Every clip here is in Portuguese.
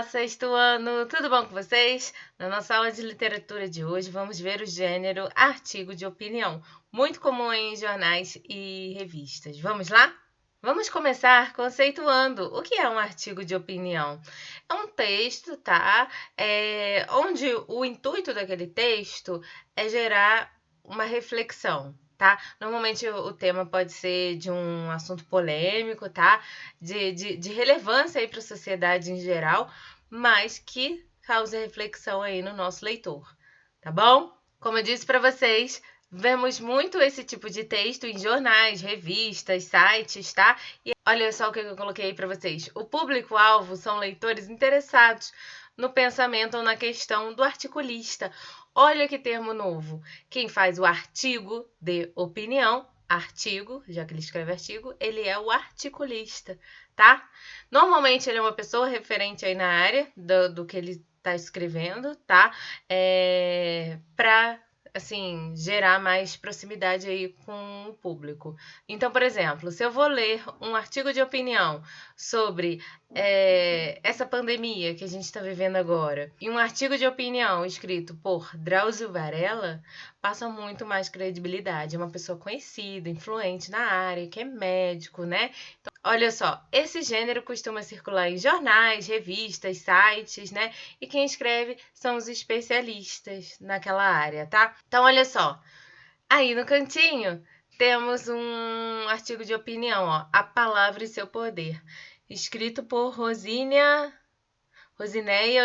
Olá, sexto ano, tudo bom com vocês? Na nossa aula de literatura de hoje, vamos ver o gênero artigo de opinião, muito comum em jornais e revistas. Vamos lá? Vamos começar conceituando o que é um artigo de opinião. É um texto, tá? Onde o intuito daquele texto é gerar uma reflexão. Tá? Normalmente o tema pode ser de um assunto polêmico, tá? De relevância para a sociedade em geral, mas que causa reflexão aí no nosso leitor, tá bom? Como eu disse para vocês, vemos muito esse tipo de texto em jornais, revistas, sites, tá? E olha só o que eu coloquei para vocês. O público-alvo são leitores interessados no pensamento ou na questão do articulista. Olha que termo novo. Quem faz o artigo de opinião, artigo, já que ele escreve artigo, ele é o articulista, tá? Normalmente ele é uma pessoa referente aí na área do que ele está escrevendo, tá? Para assim, gerar mais proximidade aí com o público. Então, por exemplo, se eu vou ler um artigo de opinião sobre essa pandemia que a gente está vivendo agora, e um artigo de opinião escrito por Drauzio Varela, passa muito mais credibilidade. É uma pessoa conhecida, influente na área, que é médico, né? Então, olha só, esse gênero costuma circular em jornais, revistas, sites, né? E quem escreve são os especialistas naquela área, tá? Então, olha só, aí no cantinho temos um artigo de opinião, ó, A Palavra e Seu Poder, escrito por Rosinéia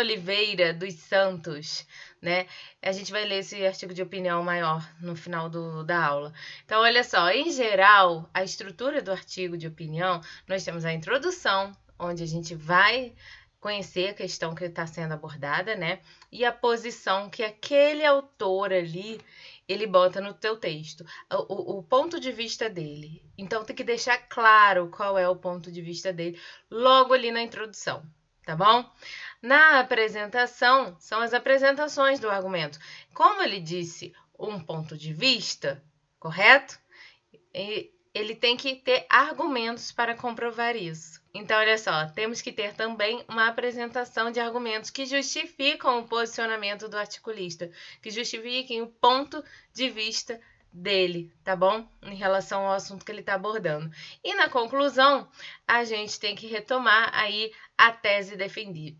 Oliveira dos Santos, né? A gente vai ler esse artigo de opinião maior no final da aula. Então, olha só, em geral, a estrutura do artigo de opinião, nós temos a introdução, onde a gente vai conhecer a questão que está sendo abordada, né? E a posição que aquele autor ali, ele bota no teu texto, o ponto de vista dele. Então, tem que deixar claro qual é o ponto de vista dele logo ali na introdução, tá bom? Na apresentação, são as apresentações do argumento. Como ele disse um ponto de vista, correto? Ele tem que ter argumentos para comprovar isso. Então, olha só, temos que ter também uma apresentação de argumentos que justificam o posicionamento do articulista, que justifiquem o ponto de vista dele, tá bom? Em relação ao assunto que ele está abordando. E na conclusão, a gente tem que retomar aí a tese defendida.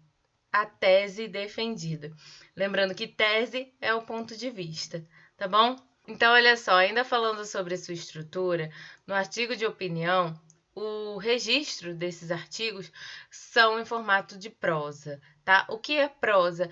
Lembrando que tese é o ponto de vista, tá bom? Então, olha só, ainda falando sobre a sua estrutura, no artigo de opinião, o registro desses artigos são em formato de prosa, tá? O que é prosa?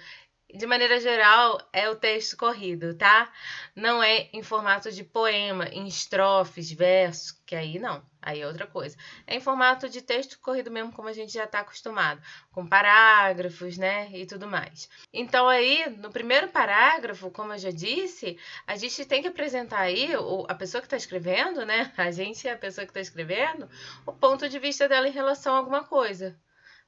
De maneira geral, é o texto corrido, tá? Não é em formato de poema, em estrofes, versos, que aí não, aí é outra coisa. É em formato de texto corrido mesmo, como a gente já está acostumado, com parágrafos, né, e tudo mais. Então aí, no primeiro parágrafo, como eu já disse, a gente tem que apresentar aí, a pessoa que está escrevendo, né, a gente é a pessoa que está escrevendo, o ponto de vista dela em relação a alguma coisa.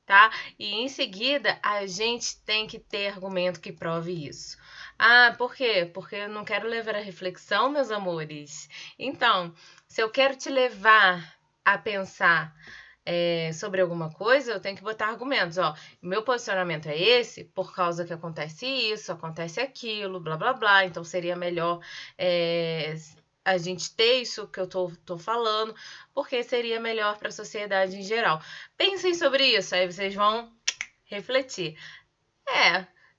Tá? E em seguida, a gente tem que ter argumento que prove isso. Ah, por quê? Porque eu não quero levar a reflexão, meus amores. Então, se eu quero te levar a pensar sobre alguma coisa, eu tenho que botar argumentos. Ó, meu posicionamento é esse, por causa que acontece isso, acontece aquilo, blá, blá, blá. Então, seria melhor a gente ter isso que eu tô falando, porque seria melhor para a sociedade em geral. Pensem sobre isso, aí vocês vão refletir.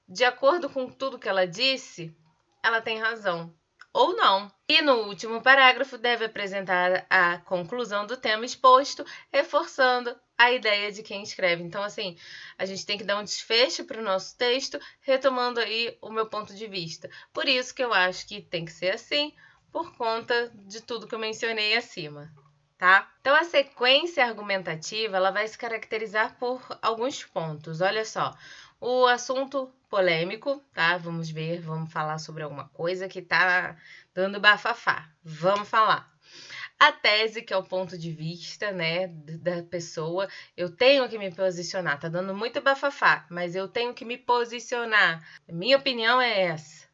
De acordo com tudo que ela disse, ela tem razão. Ou não. E no último parágrafo deve apresentar a conclusão do tema exposto, reforçando a ideia de quem escreve. Então, assim, a gente tem que dar um desfecho para o nosso texto, retomando aí o meu ponto de vista. Por isso que eu acho que tem que ser assim, por conta de tudo que eu mencionei acima, tá? Então, a sequência argumentativa, ela vai se caracterizar por alguns pontos. Olha só, o assunto polêmico, tá? Vamos ver, vamos falar sobre alguma coisa que tá dando bafafá. Vamos falar. A tese, que é o ponto de vista, né, da pessoa, eu tenho que me posicionar. Tá dando muito bafafá, mas eu tenho que me posicionar. Minha opinião é essa.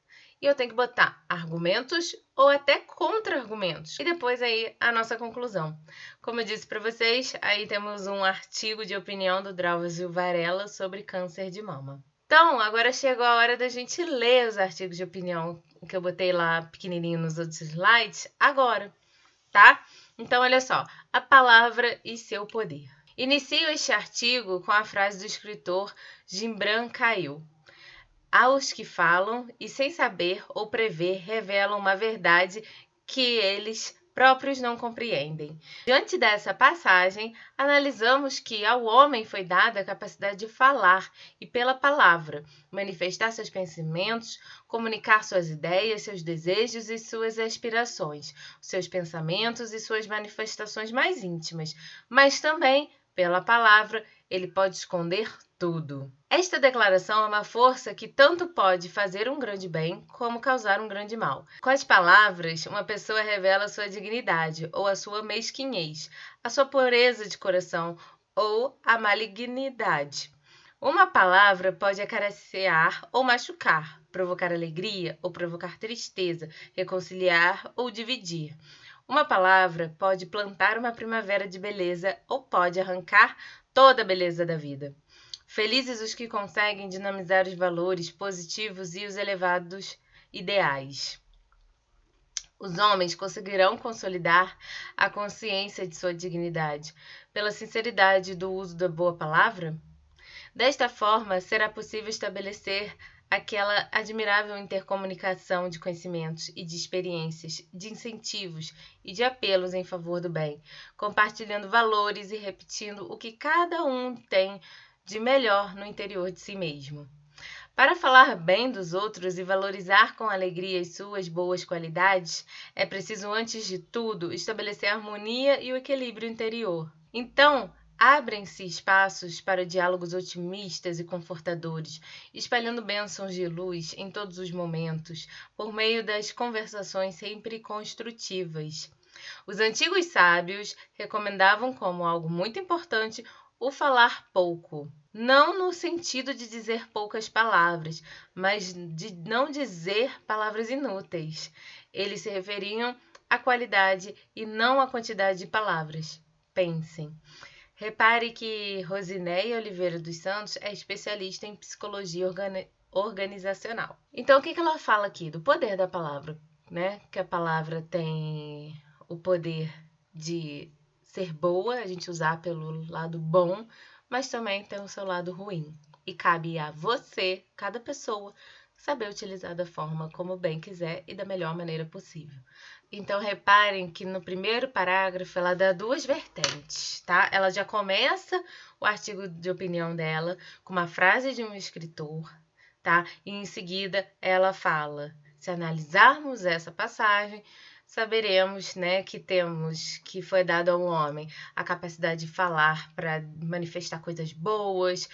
e eu tenho que botar argumentos ou até contra-argumentos. E depois aí a nossa conclusão. Como eu disse para vocês, aí temos um artigo de opinião do Drauzio Varela sobre câncer de mama. Então, agora chegou a hora da gente ler os artigos de opinião que eu botei lá pequenininho nos outros slides agora, tá? Então, olha só, a palavra e seu poder. Inicio este artigo com a frase do escritor Gibran Khalil. Aos que falam e sem saber ou prever revelam uma verdade que eles próprios não compreendem. Diante dessa passagem, analisamos que ao homem foi dada a capacidade de falar e pela palavra, manifestar seus pensamentos, comunicar suas ideias, seus desejos e suas aspirações, seus pensamentos e suas manifestações mais íntimas, mas também, pela palavra, ele pode esconder tudo. Esta declaração é uma força que tanto pode fazer um grande bem como causar um grande mal. Com as palavras, uma pessoa revela a sua dignidade ou a sua mesquinhez, a sua pureza de coração ou a malignidade. Uma palavra pode acariciar ou machucar, provocar alegria ou provocar tristeza, reconciliar ou dividir. Uma palavra pode plantar uma primavera de beleza ou pode arrancar toda a beleza da vida. Felizes os que conseguem dinamizar os valores positivos e os elevados ideais. Os homens conseguirão consolidar a consciência de sua dignidade pela sinceridade do uso da boa palavra? Desta forma, será possível estabelecer aquela admirável intercomunicação de conhecimentos e de experiências, de incentivos e de apelos em favor do bem, compartilhando valores e repetindo o que cada um tem de melhor no interior de si mesmo. Para falar bem dos outros e valorizar com alegria as suas boas qualidades, é preciso, antes de tudo, estabelecer a harmonia e o equilíbrio interior. Então, abrem-se espaços para diálogos otimistas e confortadores, espalhando bênçãos de luz em todos os momentos, por meio das conversações sempre construtivas. Os antigos sábios recomendavam como algo muito importante o falar pouco, não no sentido de dizer poucas palavras, mas de não dizer palavras inúteis. Eles se referiam à qualidade e não à quantidade de palavras. Pensem. Repare que Rosinéia Oliveira dos Santos é especialista em psicologia organizacional. Então, o que ela fala aqui? Do poder da palavra, né? Que a palavra tem o poder de ser boa, a gente usar pelo lado bom, mas também tem o seu lado ruim. E cabe a você, cada pessoa, saber utilizar da forma como bem quiser e da melhor maneira possível. Então, reparem que no primeiro parágrafo ela dá duas vertentes, tá? Ela já começa o artigo de opinião dela com uma frase de um escritor, tá? E em seguida ela fala: se analisarmos essa passagem, saberemos, né, que foi dado ao homem a capacidade de falar para manifestar coisas boas,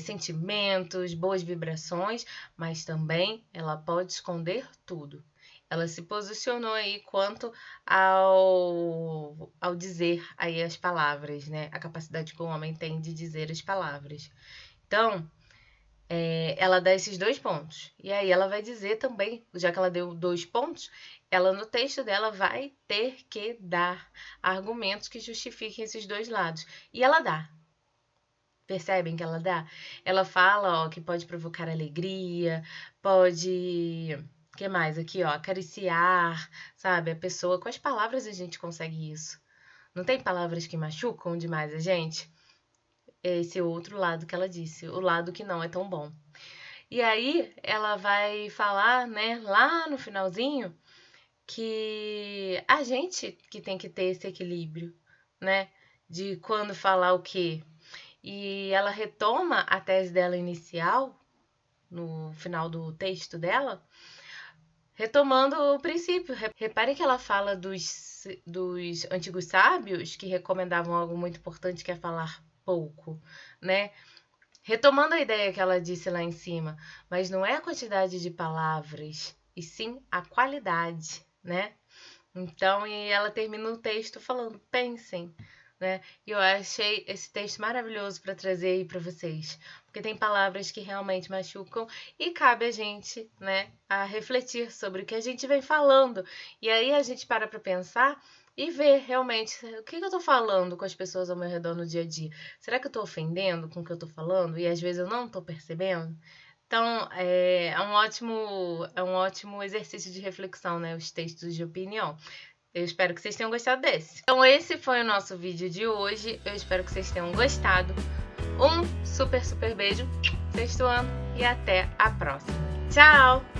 sentimentos, boas vibrações, mas também ela pode esconder tudo. Ela se posicionou aí quanto ao dizer aí as palavras, né? A capacidade que o homem tem de dizer as palavras. Então, ela dá esses 2 pontos. E aí ela vai dizer também, já que ela deu 2 pontos, ela no texto dela vai ter que dar argumentos que justifiquem esses 2 lados. E ela dá. Percebem que ela dá? Ela fala, ó, que pode provocar alegria, pode... O que mais aqui, ó? Acariciar, sabe? A pessoa. Com as palavras a gente consegue isso. Não tem palavras que machucam demais a gente? Esse outro lado que ela disse, o lado que não é tão bom. E aí ela vai falar, né, lá no finalzinho, que a gente que tem que ter esse equilíbrio, né, de quando falar o quê. E ela retoma a tese dela inicial, no final do texto dela, retomando o princípio. Reparem que ela fala dos antigos sábios que recomendavam algo muito importante, que é falar pouco, né? Retomando a ideia que ela disse lá em cima, mas não é a quantidade de palavras, e sim a qualidade, né? Então, e ela termina o texto falando: pensem, né? E eu achei esse texto maravilhoso para trazer aí para vocês, porque tem palavras que realmente machucam e cabe a gente, né, a refletir sobre o que a gente vem falando. E aí a gente para pensar e ver realmente o que eu tô falando com as pessoas ao meu redor no dia a dia. Será que eu tô ofendendo com o que eu tô falando e às vezes eu não tô percebendo? Então, é um ótimo exercício de reflexão, né? Os textos de opinião. Eu espero que vocês tenham gostado desse. Então, esse foi o nosso vídeo de hoje. Eu espero que vocês tenham gostado. Um super, super beijo, sexto ano, e até a próxima. Tchau!